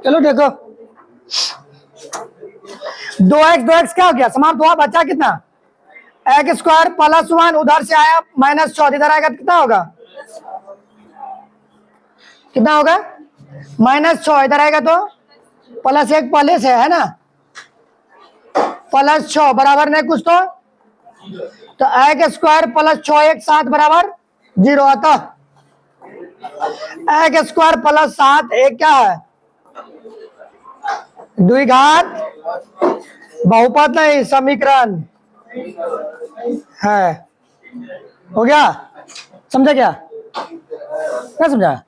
चलो देखो, 2x क्या हो गया, समाप्त हुआ, बचा कितना, एक्स स्क्वायर प्लस 1, उधर से आया -14, इधर आएगा तो कितना होगा, कितना होगा, -6, इधर आएगा तो +1 पहले से है ना, +6 बराबर नहीं कुछ तो एक्स स्क्वायर +6 एक 7 बराबर 0 आता, एक्स स्क्वायर +7 एक क्या है, द्विघात बहुपद नहीं समीकरण है। हो गया, समझा क्या, क्या समझा,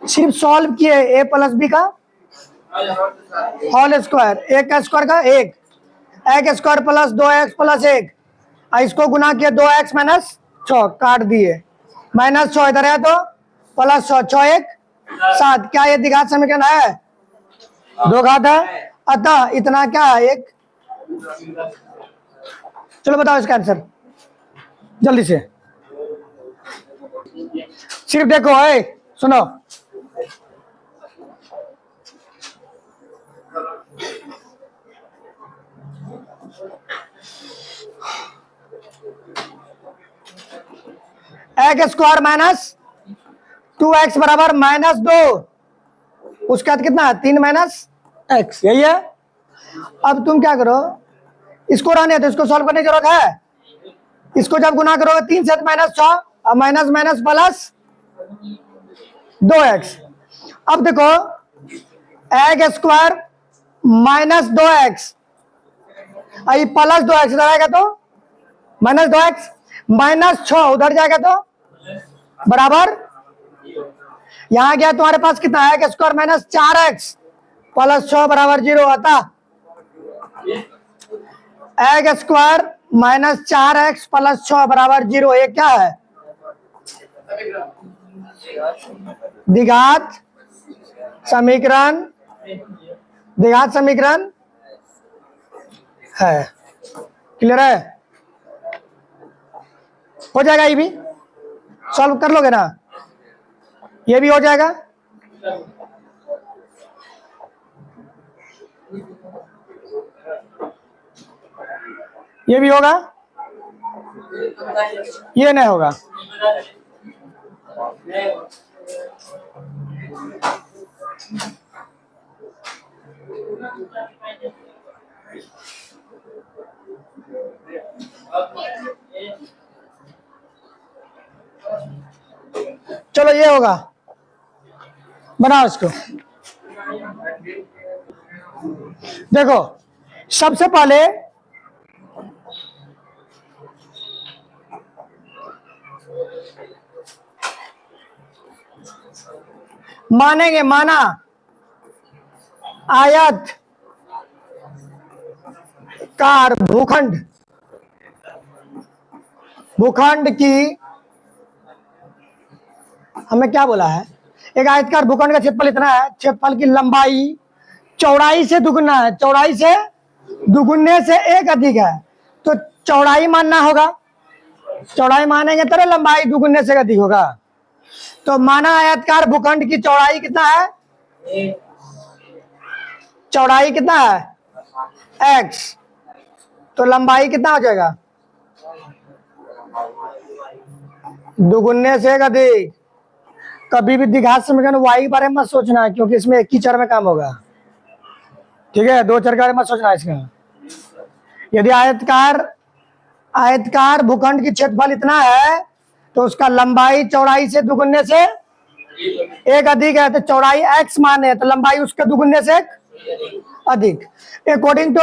सिर्फ सॉल्व किए a + b का होल स्क्वायर, एक का स्क्वायर का एक, एक्स स्क्वायर + 2x + 1, इसको गुना किया 2x - 6 काट दिए, -6 इधर है तो +6, 6 1 7, क्या ये द्विघात समीकरण है, दो घात है, अतः इतना क्या है एक। चलो बताओ इसका आंसर जल्दी से, सिर्फ देखो है, सुनो, एक्स स्क्वायर -2x बराबर -2, उसका कितना है 3 - x, यही है। अब तुम क्या करो, इसको रहने तो इसको सॉल्व करने की जरूरत है, इसको जब गुना करोगे 3 से -6 और माइनस माइनस प्लस 2x। अब देखो x square -2x plus 2x इधर आएगा तो -2x, -6 उधर जाएगा तो बराबर, यहां गया तुम्हारे पास कितना है, एक्स स्क्वायर -4x + 6 बराबर 0 आता, एक्स स्क्वायर -4x + 6 बराबर 0, ये क्या है, द्विघात समीकरण, द्विघात समीकरण है। क्लियर है, हो जाएगा, ये भी सॉल्व कर लोगे ना, ये भी हो जाएगा। ये भी होगा, ये नहीं होगा, चलो ये होगा, बनाओ इसको। देखो सबसे पहले मानेंगे, माना आयत कार भूखंड, भूखंड की, हमें क्या बोला है, एक आयतकार भूखंड का क्षेत्रफल इतना है, क्षेत्रफल की लंबाई चौड़ाई से दुगुना है, चौड़ाई से दुगुने से एक अधिक है, तो चौड़ाई मानना होगा, चौड़ाई मानेंगे तो लंबाई दुगुने से अधिक होगा। तो माना आयतकार भूखंड की चौड़ाई कितना है, चौड़ाई कितना है x, तो लंबाई कितना हो जाएगा, दुगुने से अधिक। कभी भी द्विघात समीकरण y के बारे में मत सोचना है, क्योंकि इसमें एक ही चर में काम होगा, ठीक है, दो चर के बारे में मत सोचना इसका। यदि आयतकार भूखंड की क्षेत्रफल इतना है तो उसका लंबाई चौड़ाई से दुगुने से एक अधिक है, तो चौड़ाई x माने तो लंबाई उसके दुगुने से अधिक। अकॉर्डिंग टू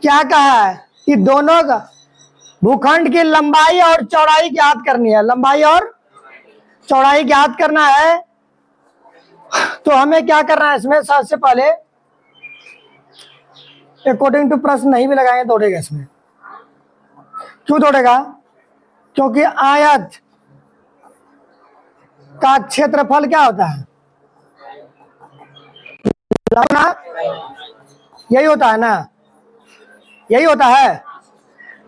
क्या कहा है कि दोनों का भूखंड की लंबाई और चौड़ाई ज्ञात करनी है, लंबाई और चौड़ाई ज्ञात करना है, तो हमें क्या करना है इसमें, सबसे पहले अकॉर्डिंग टू प्रश्न नहीं भी लगाएंगे दौड़ेगा इसमें। क्यों दौड़ेगा, क्योंकि आयत का क्षेत्रफल क्या होता है, यही होता है ना, यही होता है।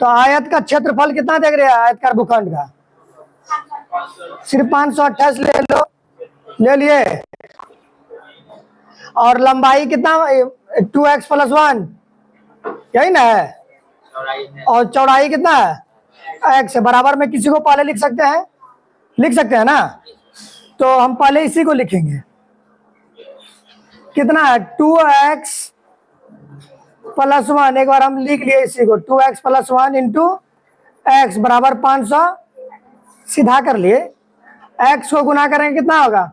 तो आयत का क्षेत्रफल कितना देख रहे हैं, आयतकार भूखंड का सिर्फ 528 ले लो, ले लिए, और लंबाई कितना 2x प्लस 1 यही ना है, और चौड़ाई कितना है x है। बराबर में किसी को पहले लिख सकते हैं ना, तो हम पहले इसी को लिखेंगे। कितना है 2x प्लस 1, एक बार हम लिख लिए इसी को 2x प्लस 1 इंटू एक्स बराबर 500, सीधा कर लिए। x को गुना करेंगे कितना होगा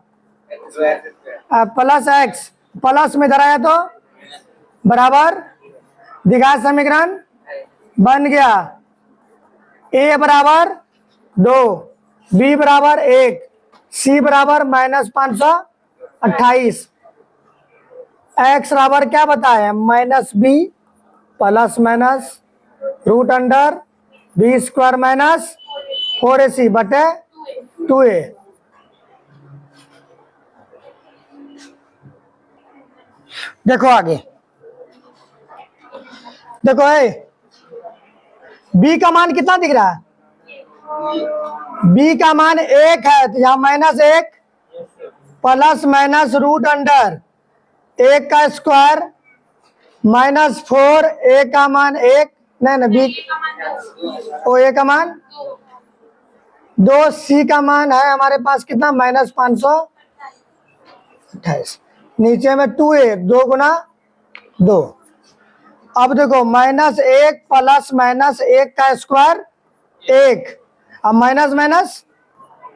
प्लस x, प्लस में इधर आया तो बराबर, द्विघात समीकरण बन गया। a बराबर 2, b बराबर 1, c बराबर -528, x बराबर क्या बताया -b plus minus root under B square minus 4ac बटे 2a। देखो आगे, देखो b का मान कितना दिख रहा है, b का मान 1 है, तो यहाँ -1 प्लस माइनस रूट अंडर 1 का स्क्वायर -4, a का मान 1, नहीं b ओ a का मान 2, c का मान है हमारे पास कितना -528, नीचे में 2a, 2 गुना 2। अब देखो -1 प्लस -1 का स्क्वायर 1, अब माइनस माइनस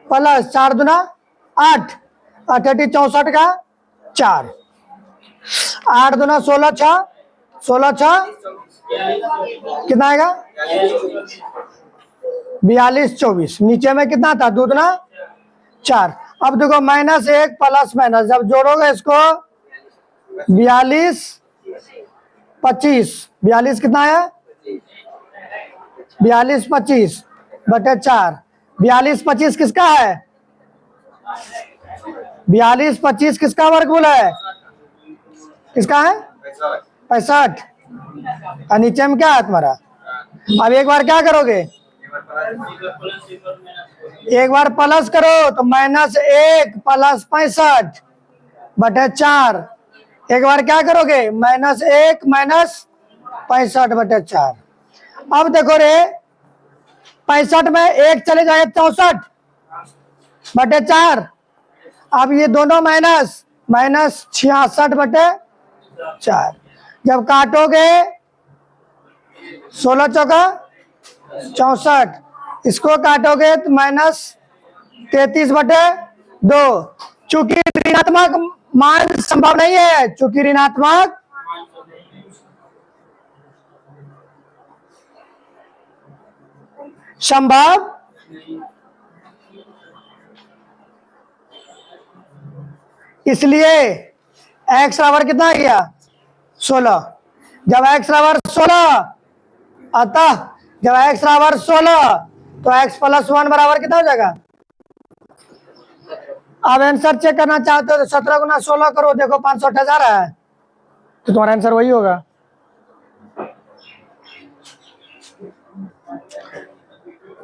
प्लस 4 दूना 8, 8 64 का 4, 8 दूना 16 6, 16 6 कितना आएगा 42 24, नीचे में कितना था 2 दूना 4। अब देखो -1 प्लस माइनस जब जोड़ोगे इसको 42 25, 42 कितना है 42 25 बटे 4, 42 25 किसका है 42 25 किसका वर्गमूल है, किसका है 65, और नीचे में क्या है तुम्हारा। अब एक बार क्या करोगे, एक बार प्लस करो तो -1 प्लस 65 बटे 4, एक बार क्या करोगे -1 माइनस 65 बटे 4। अब देखो रे 65 में 1 चले जाएगा 64 बटे 4, अब ये दोनों माइनस -66 बटे 4, जब काटोगे 16 चौका 64, इसको काटोगे तो -33 बटे 2। चूंकि ऋणात्मक मान संभव नहीं है, चूंकि ऋणात्मक संभव इसलिए x बराबर कितना आ गया 16। जब x बराबर 16, अतः जब x बराबर 16 तो x प्लस 1 बराबर कितना हो जाएगा। अब आंसर चेक करना चाहते हो तो 17 गुना 16 करो, देखो 560 है, तो तुम्हारा आंसर वही होगा।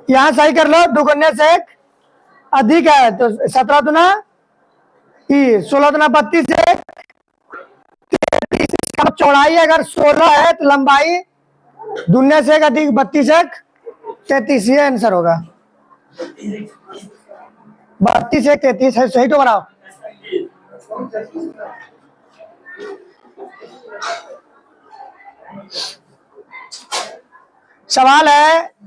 यहां सही कर लो, 2 गुने से 1 अधिक है, तो 17 दुना 16 दुना 32 है, 33। चौड़ाई अगर 16 है तो लंबाई दुनिया से 1 अधिक 32 1 33, ये आंसर होगा। 32 1 33 है, सही तो बनाओ। सवाल है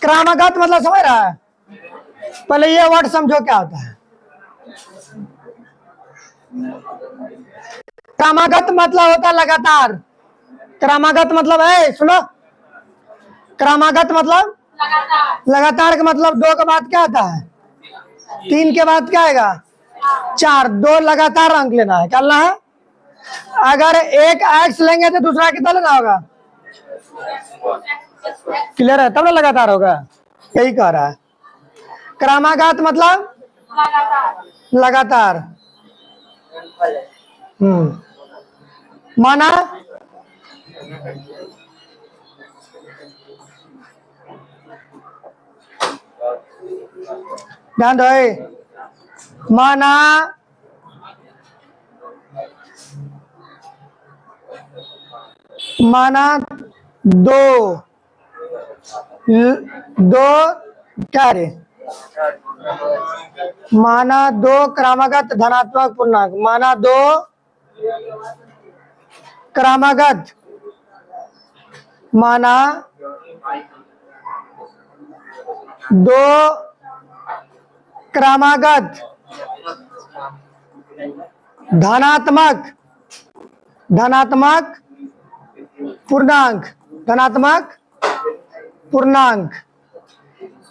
क्रमागत मतलब समझ रहा है, पहले ये वर्ड समझो क्या होता है। क्रमागत मतलब होता है लगातार, क्रमागत मतलब है, सुनो, क्रमागत मतलब लगातार का मतलब 2 के बाद क्या आता है 3 के बाद क्या आएगा 4, 2 लगातार अंक लेना है, क्या लेना है। अगर एक एक्स लेंगे तो दूसरा कितना लेना होगा, क्लियर है, तब ना लगातार होगा, यही कह रहा है। क्रमागत मतलब लगातार। माना ध्यान दो। माना दो दो क्या रे, माना दो क्रमागत धनात्मक पूर्णांक, माना दो क्रमागत, माना दो क्रमागत धनात्मक पूर्णांक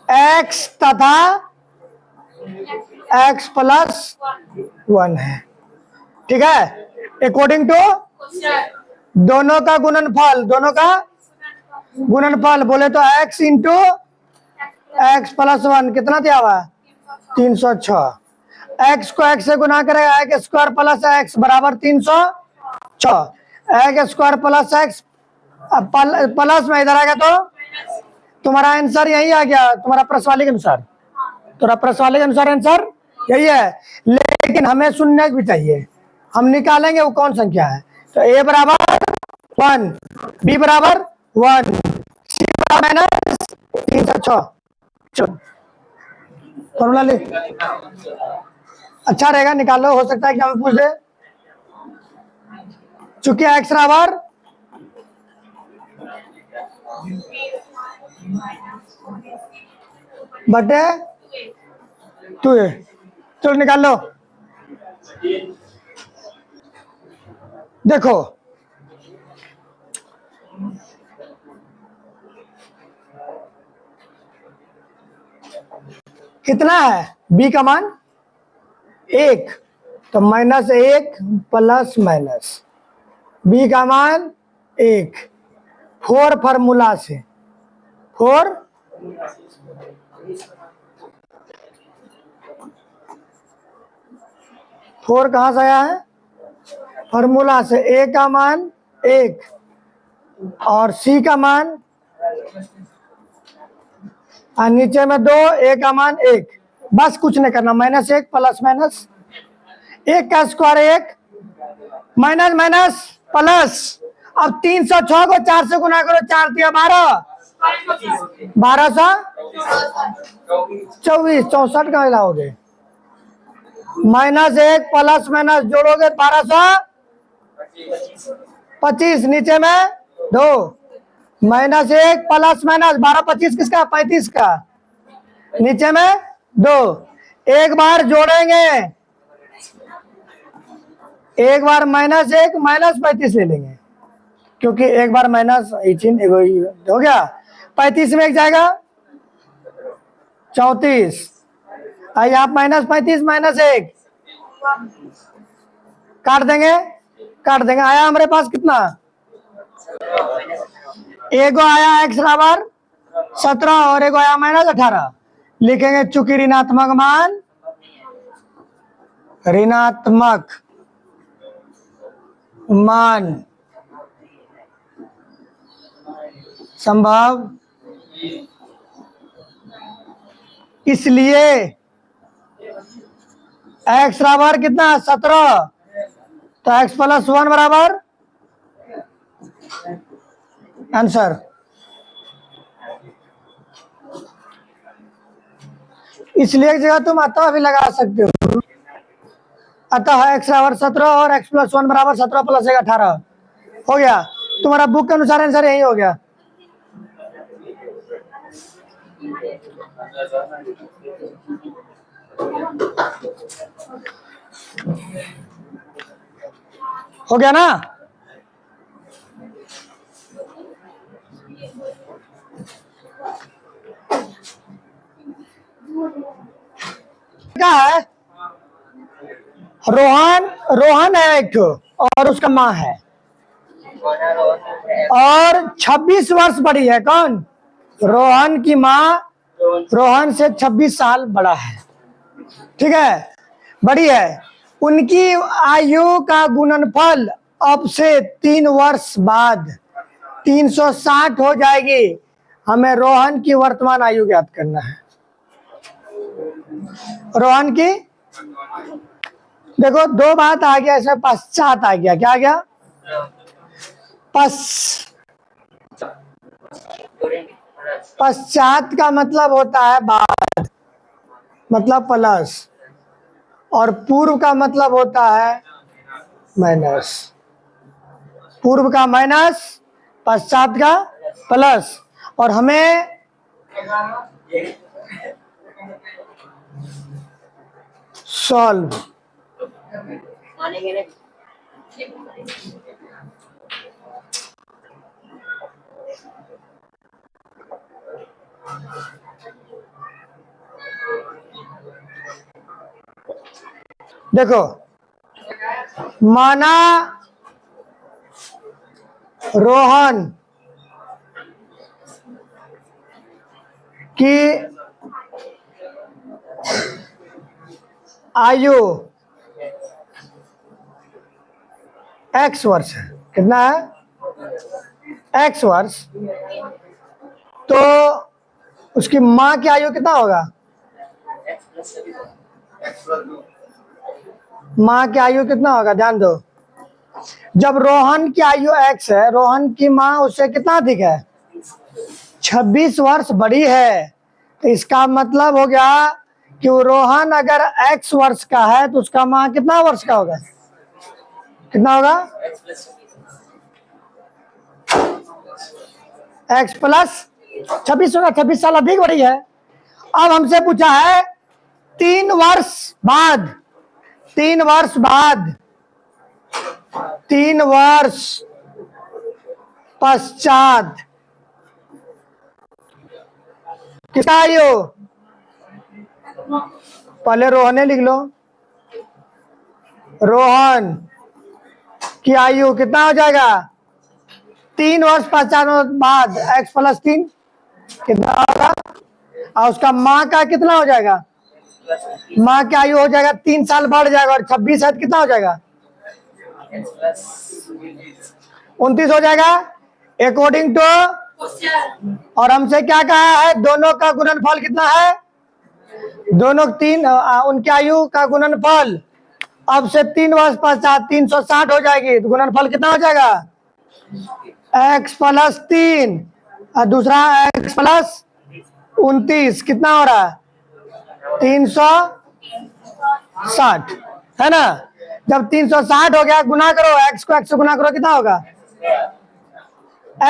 x तथा x प्लस 1 है। ठीक है, अकॉर्डिंग टू दोनों का गुणनफल बोले तो x इंटू x प्लस 1 कितना दिया हुआ है 306। x को x से गुना करेगा x स्क्वायर प्लस x बराबर 306। x square plus x plus में इधर आएगा तो तुम्हारा आंसर यही आ गया, तुम्हारा प्रश्न वाले के अनुसार आंसर यही है। लेकिन हमें शून्य भी चाहिए, हम निकालेंगे वो कौन संख्या है। तो a बराबर 1, b बराबर 1, c बराबर -306। फॉर्मूला ले, अच्छा रहेगा, निकाल लो, हो सकता है कि हमें पूछ दे। चूंकि x बराबर बटे 2a, चलो निकाल लो। देखो कितना है b का मान 1, तो -1 प्लस माइनस b का मान 1, 4 फार्मूला से 4 कहां से आया है फार्मूला से, a का मान 1 और c का मान और नीचे में 2, a का मान 1, बस कुछ नहीं करना, -1 प्लस माइनस 1 का स्क्वायर 1 माइनस माइनस प्लस। अब 306 को 4 से गुना करो, 4 दिया 12, 1224, 64 का मिलाओगे, -1 प्लस माइनस जोड़ोगे 1225, नीचे में 2, -1 प्लस माइनस 1225 किसका 35 का, नीचे में 2, एक बार जोड़ेंगे, एक बार -1 -35 ले लेंगे, क्योंकि एक बार माइनस हो गया, 35 में एक जाएगा 34, यहाँ -35 -1 काट देंगे, आया हमारे पास कितना, एगो आया x बराबर 17 और एगो आया -18। लिखेंगे चूंकि ऋणात्मक मान संभव, इसलिए x बराबर कितना 17, तो x प्लस 1 बराबर आंसर। इसलिए एक जगह तुम अतः भी लगा सकते हो, अतः x बराबर 17 और x प्लस 1 बराबर 17 प्लस 1 18 हो गया। तुम्हारा बुक के अनुसार आंसर यही हो गया। हो गया ना, क्या है, रोहन है एक और उसका माँ है, और 26 वर्ष बड़ी है। कौन, रोहन की माँ रोहन से 26 साल बड़ा है, ठीक है, बड़ी है। उनकी आयु का गुणनफल अब से 3 वर्ष बाद 360 हो जाएगी। हमें रोहन की वर्तमान आयु ज्ञात करना है। रोहन की देखो दो बात आ गया इसमें, पश्चात आ गया। क्या आ गया? पश्चात का मतलब होता है बाद, मतलब प्लस, और पूर्व का मतलब होता है माइनस। पूर्व का माइनस, पश्चात का प्लस। और हमें सॉल्व देखो, माना रोहन की आयु x वर्ष है। कितना है? x वर्ष। तो उसकी माँ की आयु कितना होगा? माँ की आयु कितना होगा? ध्यान दो, जब रोहन की आयु x है, रोहन की माँ उससे कितना अधिक है? 26 वर्ष बड़ी है। तो इसका मतलब हो गया कि रोहन अगर x वर्ष का है तो उसका माँ कितना वर्ष का होगा? कितना होगा? x प्लस 26 होगा। 26 साल अधिक बड़ी है। अब हमसे पूछा है 3 वर्ष बाद, 3 वर्ष बाद, 3 वर्ष पश्चात कितना आयु? पहले रोहन लिख लो। रोहन की आयु कितना हो जाएगा? 3 वर्ष पश्चात बाद x प्लस 3 कितना होगा? और उसका माँ का कितना हो जाएगा? माँ की आयु हो जाएगा 3 साल बढ़ जाएगा, और 26 है कितना हो जाएगा? 29 हो जाएगा अकॉर्डिंग टू। और हमसे क्या कहा है? दोनों का गुणनफल कितना है? दोनों उनकी आयु का गुणनफल। अब से 3 वर्ष पश्चात 360 हो जाएगी, तो गुणनफल कितना हो जाएगा? x प्लस 3 और दूसरा x प्लस 29 कितना हो रहा है? 360 है ना। जब 360 हो गया, गुना करो, x को x से गुना करो, कितना होगा?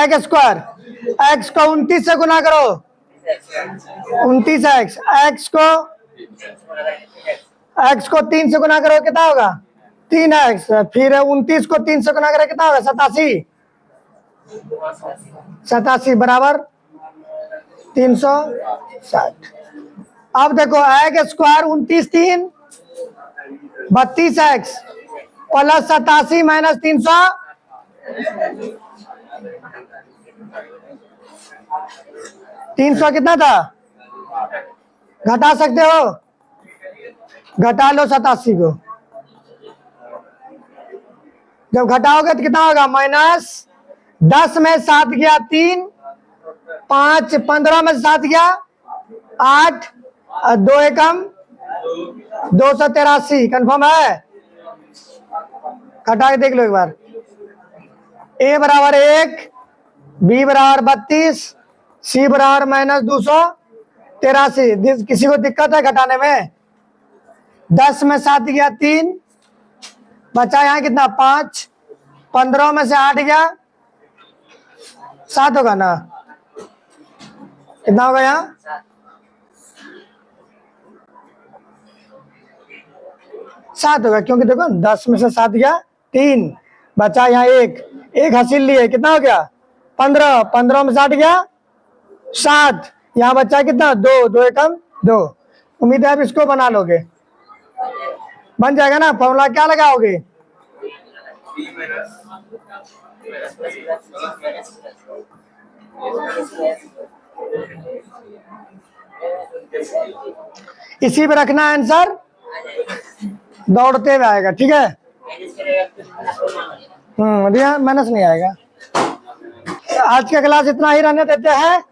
x square. x को 29 से गुना करो, 29x। x को 3 से गुना करो, कितना होगा? 3x। फिर 29 को 3 से गुना करो, कितना होगा? 87। 87 बराबर 360। अब देखो x square 29 3 32x plus 87 minus 300 300 कितना था? घटा सकते हो, घटा लो 87 को। जब घटाओगे तो कितना होगा? माइनस 10 में 7 गया 3, 5 15 में 7 गया 8, 2 एकम 283। कंफर्म है? घटा के देख लो एक बार। a बराबर 1, b बराबर 32, c बराबर माइनस 283। किसी को दिक्कत है घटाने में? 10 में 7 गया 3, बचा यहाँ कितना? 5, 15 में से 8 गया 7 होगा ना? कितना होगा यहाँ? 7 होगा, क्योंकि देखो 10 में से 7 गया 3, बचा यहाँ 1 हासिल लिए, कितना हो गया? 15, 15 में 7 गया 7, यहाँ बचा कितना? 2 एकम 2। उम्मीद है आप इसको बना लोगे, बन जाएगा ना। फॉर्मूला क्या लगाओगे? इसी पे रखना आंसर, दौड़ते हुए आएगा। ठीक है, माइनस नहीं आएगा। आज का क्लास इतना ही रहने देते हैं।